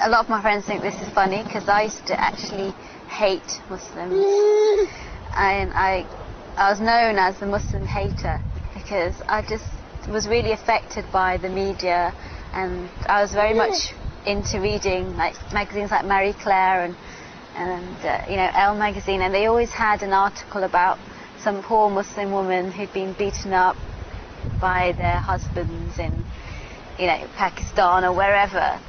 A lot of my friends think this is funny because I used to actually hate Muslims. And I was known as the Muslim hater because I just was really affected by the media, and I was very much into reading like magazines like Marie Claire and you know, Elle magazine, and they always had an article about some poor Muslim woman who'd been beaten up by their husbands in, you know, Pakistan or wherever.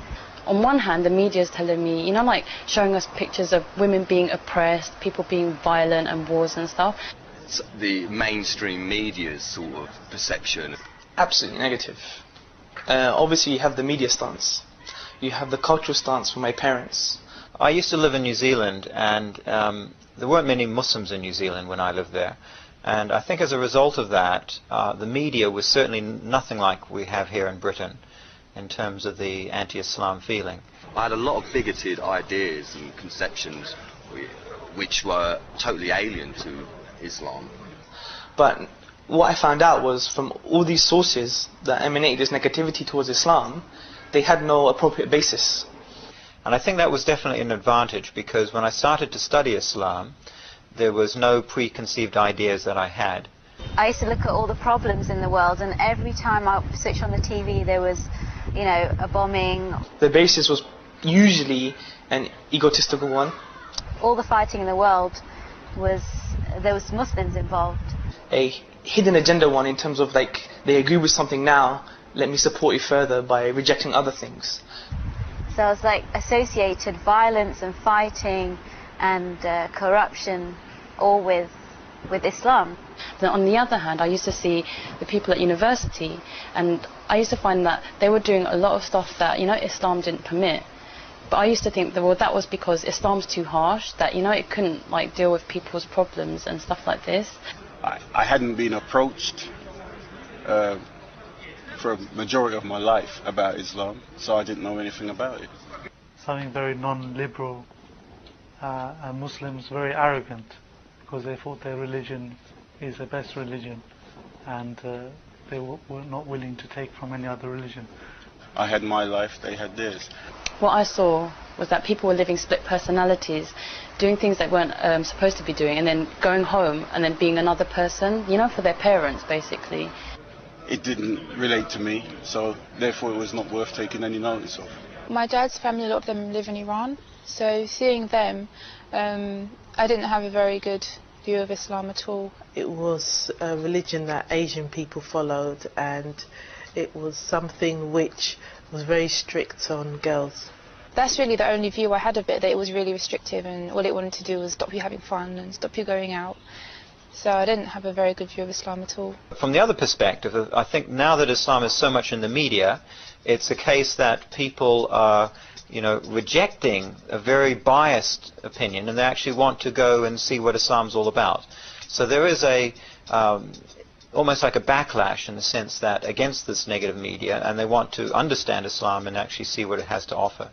On one hand, the media is telling me, you know, like showing us pictures of women being oppressed, people being violent and wars and stuff. It's the mainstream media's sort of perception. Absolutely negative. Obviously you have the media stance. You have the cultural stance from my parents. I used to live in New Zealand, and there weren't many Muslims in New Zealand when I lived there. And I think as a result of that, the media was certainly nothing like we have here in Britain in terms of the anti-Islam feeling. I had a lot of bigoted ideas and conceptions which were totally alien to Islam. But what I found out was from all these sources that emanated this negativity towards Islam, they had no appropriate basis. And I think that was definitely an advantage, because when I started to study Islam, there was no preconceived ideas that I had. I used to look at all the problems in the world, and every time I switched on the TV there was, you know, a bombing. The basis was usually an egotistical one. All the fighting in the world was, there was Muslims involved. A hidden agenda one, in terms of like, they agree with something now, let me support you further by rejecting other things. So I was like associated violence and fighting and corruption all with Islam. Then on the other hand, I used to see the people at university, and I used to find that they were doing a lot of stuff that, you know, Islam didn't permit. But I used to think that, well, that was because Islam's too harsh, that, you know, it couldn't like deal with people's problems and stuff like this. I hadn't been approached for a majority of my life about Islam, so I didn't know anything about it. Something very non-liberal, and Muslims very arrogant, because they thought their religion is the best religion, and they were not willing to take from any other religion. I had my life, they had theirs. What I saw was that people were living split personalities, doing things they weren't supposed to be doing, and then going home and then being another person, you know, for their parents, basically. It didn't relate to me, so therefore it was not worth taking any notice of. My dad's family, a lot of them live in Iran, so seeing them, I didn't have a very good view of Islam at all. It was a religion that Asian people followed, and it was something which was very strict on girls. That's really the only view I had of it, that it was really restrictive, and all it wanted to do was stop you having fun and stop you going out. So I didn't have a very good view of Islam at all. From the other perspective, I think now that Islam is so much in the media, it's a case that people are, you know, rejecting a very biased opinion, and they actually want to go and see what Islam's all about. So there is a almost like a backlash in the sense that against this negative media, and they want to understand Islam and actually see what it has to offer.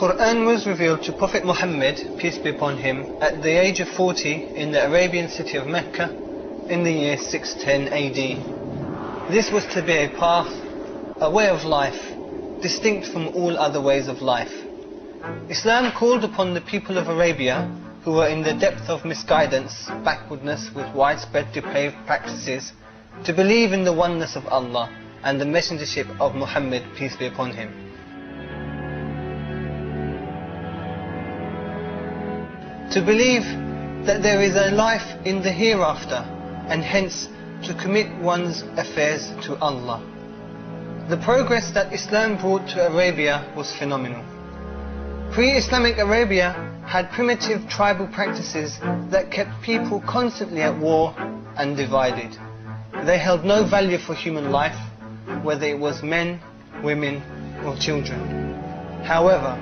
Quran was revealed to Prophet Muhammad, peace be upon him, at the age of 40 in the Arabian city of Mecca in the year 610 AD. This was to be a path, a way of life, distinct from all other ways of life. Islam called upon the people of Arabia, who were in the depth of misguidance, backwardness with widespread depraved practices, to believe in the oneness of Allah and the messengership of Muhammad, peace be upon him. To believe that there is a life in the hereafter, and hence to commit one's affairs to Allah. The progress that Islam brought to Arabia was phenomenal. Pre-Islamic Arabia had primitive tribal practices that kept people constantly at war and divided. They held no value for human life, whether it was men, women or children. However,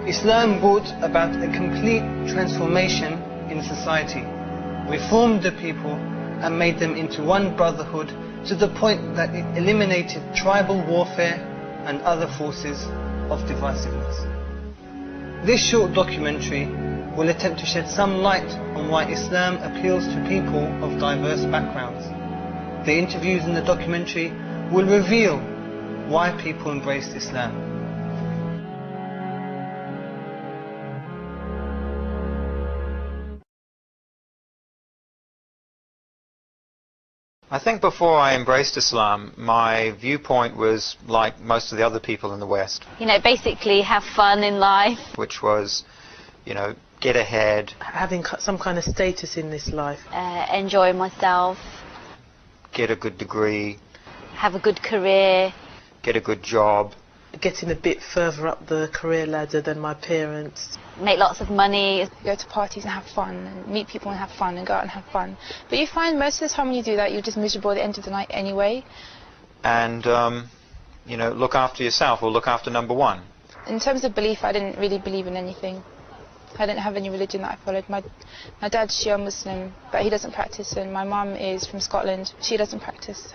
Islam brought about a complete transformation in society, reformed the people and made them into one brotherhood to the point that it eliminated tribal warfare and other forces of divisiveness. This short documentary will attempt to shed some light on why Islam appeals to people of diverse backgrounds. The interviews in the documentary will reveal why people embraced Islam. I think before I embraced Islam, my viewpoint was like most of the other people in the West. You know, basically have fun in life. Which was, you know, get ahead. Having some kind of status in this life. Enjoy myself. Get a good degree. Have a good career. Get a good job. Getting a bit further up the career ladder than my parents. Make lots of money. Go to parties and have fun, and meet people and have fun, and go out and have fun. But you find most of the time when you do that, you're just miserable at the end of the night anyway. And, you know, look after yourself, or look after number one. In terms of belief, I didn't really believe in anything. I didn't have any religion that I followed. My dad's Shia Muslim, but he doesn't practice, and my mum is from Scotland. She doesn't practice.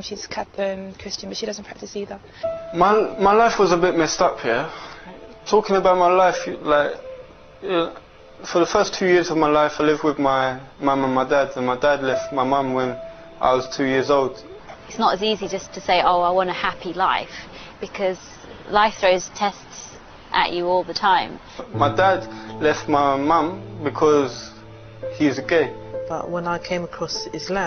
She's Christian, but she doesn't practice either. My life was a bit messed up here. Talking about my life, like, for the first 2 years of my life, I lived with my mum and my dad, and my dad left my mum when I was 2 years old. It's not as easy just to say, oh, I want a happy life, because life throws tests at you all the time. My dad left my mum because he's gay. But when I came across Islam,